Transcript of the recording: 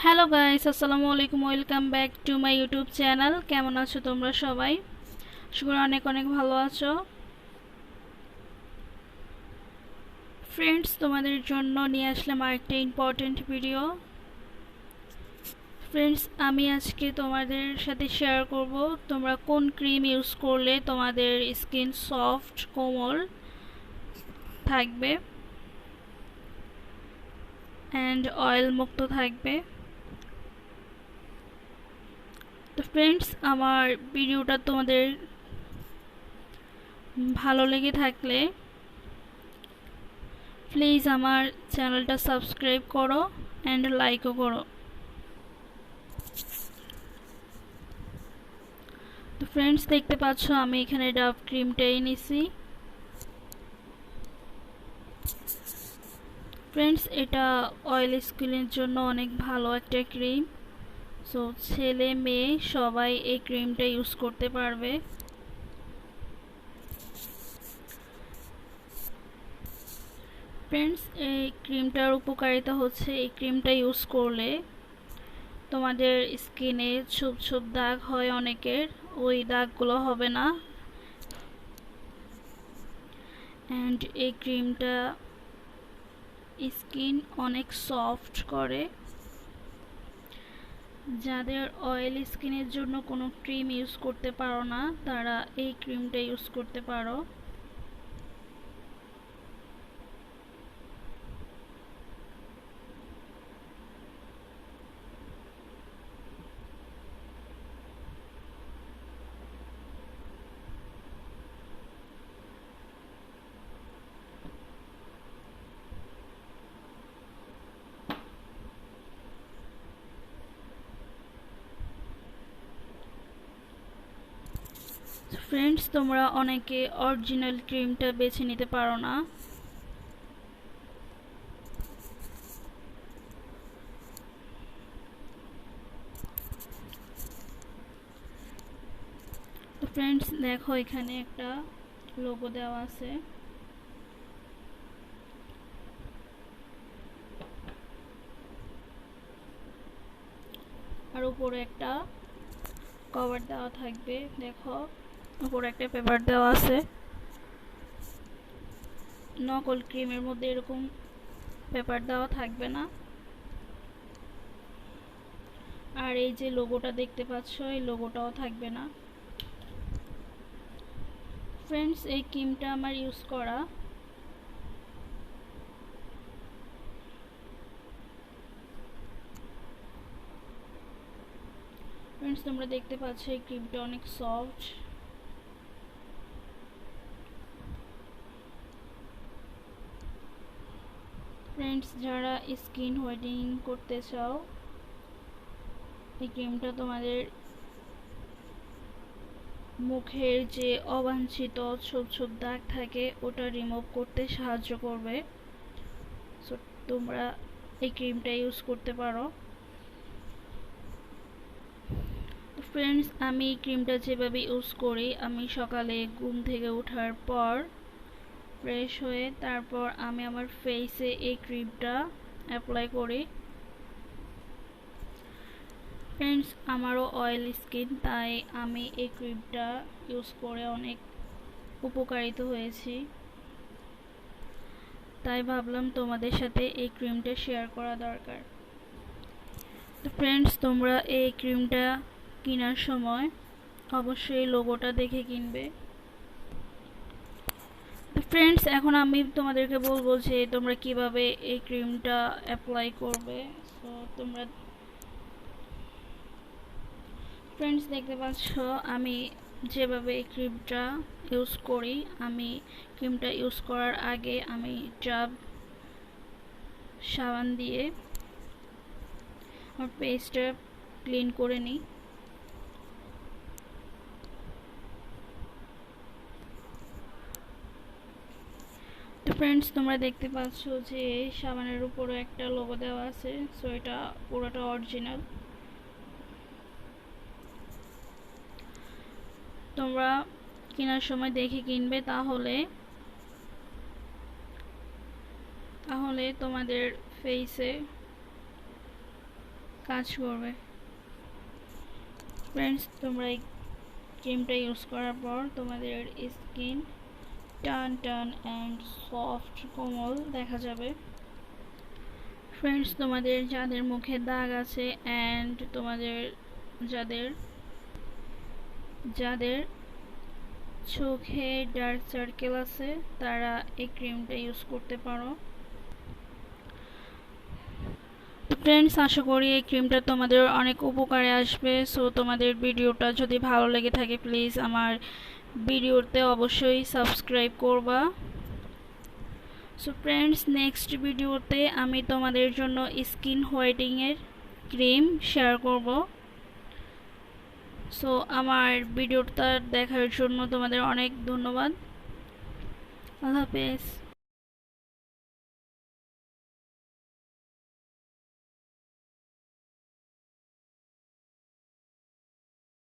Hello guys, আসসালামু আলাইকুম। Welcome back to my YouTube channel. কেমন আছো তোমরা সবাই? আশা করি অনেক অনেক ভালো আছো। ফ্রেন্ডস, তোমাদের জন্য নিয়ে আসলাম আরেকটা ইম্পর্টেন্ট ভিডিও। ফ্রেন্ডস, আমি আজকে তোমাদের সাথে শেয়ার করব তোমরা কোন ক্রিম ইউজ করলে তোমাদের স্কিন সফট কোমল থাকবে অ্যান্ড অয়েল মুক্ত থাকবে। তো ফ্রেন্ডস, আমার ভিডিওটা তোমাদের ভালো লেগে থাকলে প্লিজ আমার চ্যানেলটা সাবস্ক্রাইব করো অ্যান্ড লাইকও করো। তো ফ্রেন্ডস, দেখতে পাচ্ছ আমি এখানে ডাভ ক্রিমটাই নিছি। ফ্রেন্ডস, এটা অয়েলি স্কিনের জন্য অনেক ভালো একটা ক্রিম। সো ছেলে মেয়ে সবাই এই ক্রিমটা ইউজ করতে পারবে। ফ্রেন্ডস, এই ক্রিমটার উপকারিতা হচ্ছে এই ক্রিমটা ইউজ করলে তোমাদের স্কিনে ছোপ ছোপ দাগ হয় অনেকের, ওই দাগগুলো হবে না। অ্যান্ড এই ক্রিমটা স্কিন অনেক সফট করে। যাদের অয়েলি স্কিনের জন্য কোনো ক্রিম ইউজ করতে পারো না, তারা এই ক্রিমটা ইউজ করতে পারো। ফ্রেন্ডস, তোমরা অনেকে অরিজিনাল ক্রিমটা বেছে নিতে পারো না। তো ফ্রেন্ডস, দেখো এখানে একটা লোগো দেওয়া আছে। আর উপরে একটা কভার দেওয়া থাকবে। দেখো উপরে একটা পেপার দেওয়া আছে। নকল ক্রিমের মধ্যে এরকম পেপার দেওয়া থাকবে না। আর এই যে লোগোটা দেখতে পাচ্ছ, এই লোগোটাও থাকবে না। ফ্রেন্ডস, এই ক্রিমটা আমার ইউজ করা। ফ্রেন্ডস, তোমরা দেখতে পাচ্ছ এই ক্রিমটা অনেক সফট। ফ্রেন্ডস, যারা স্কিন হোয়াইটেনিং করতে চাও, এই ক্রিমটা তোমাদের মুখের যে অবাঞ্ছিত ছোপ ছোপ দাগ থাকে ওটা রিমুভ করতে সাহায্য করবে। সো তোমরা এই ক্রিমটা ইউজ করতে পারো। ফ্রেন্ডস, আমি এই ক্রিমটা যেভাবে ইউজ করি, আমি সকালে ঘুম থেকে ওঠার পর ফ্রেশ হয়ে তারপর আমি আমার ফেসে এই ক্রিমটা অ্যাপ্লাই করি। ফ্রেন্ডস, আমারও অয়েল স্কিন, তাই আমি এই ক্রিমটা ইউজ করে অনেক উপকারিত হয়েছি। তাই ভাবলাম তোমাদের সাথে এই ক্রিমটা শেয়ার করা দরকার। তো ফ্রেন্ডস, তোমরা এই ক্রিমটা কেনার সময় অবশ্যই লোগোটা দেখে কিনবে। তো ফ্রেন্ডস, এখন আমি তোমাদেরকে বলবো যে তোমরা কিভাবে এই ক্রিমটা অ্যাপ্লাই করবে। সো তোমরা ফ্রেন্ডস দেখতে পাচ্ছ আমি যেভাবে এই ক্রিমটা ইউজ করি। আমি ক্রিমটা ইউজ করার আগে আমি ডাব সাবান দিয়ে আমার ফেসটা ক্লিন করে নিই। তো ফ্রেন্ডস, তোমরা দেখতে পাচ্ছ যে সাবানের উপরে একটা লোগো দেওয়া আছে। সো এটা পুরোটা অরিজিনাল। তোমরা কেনার সময় দেখে কিনবে, তাহলে তোমাদের ফেসে কাজ করবে। ফ্রেন্ডস, তোমরা এই ক্রিমটা ইউজ করার পর তোমাদের স্কিন টান টান অ্যান্ড সফট কোমল দেখা যাবে। ফ্রেন্ডস, তোমাদের যাদের মুখে দাগ আছে অ্যান্ড তোমাদের যাদের যাদের চোখে ডার্ক সার্কেল আছে তারা এই ক্রিমটা ইউজ করতে পারো। ফ্রেন্ডস, আশা করি এই ক্রিমটা তোমাদের অনেক উপকারে আসবে। সো তোমাদের ভিডিওটা যদি ভালো লেগে থাকে প্লিজ আমার ভিডিওতে অবশ্যই সাবস্ক্রাইব করবা। সো ফ্রেন্ডস, নেক্সট ভিডিওতে আমি তোমাদের জন্য স্কিন হোয়াইটেনিংয়ের ক্রিম শেয়ার করব। সো আমার ভিডিওটা দেখার জন্য তোমাদের অনেক ধন্যবাদ। আল্লাহ হাফেজ।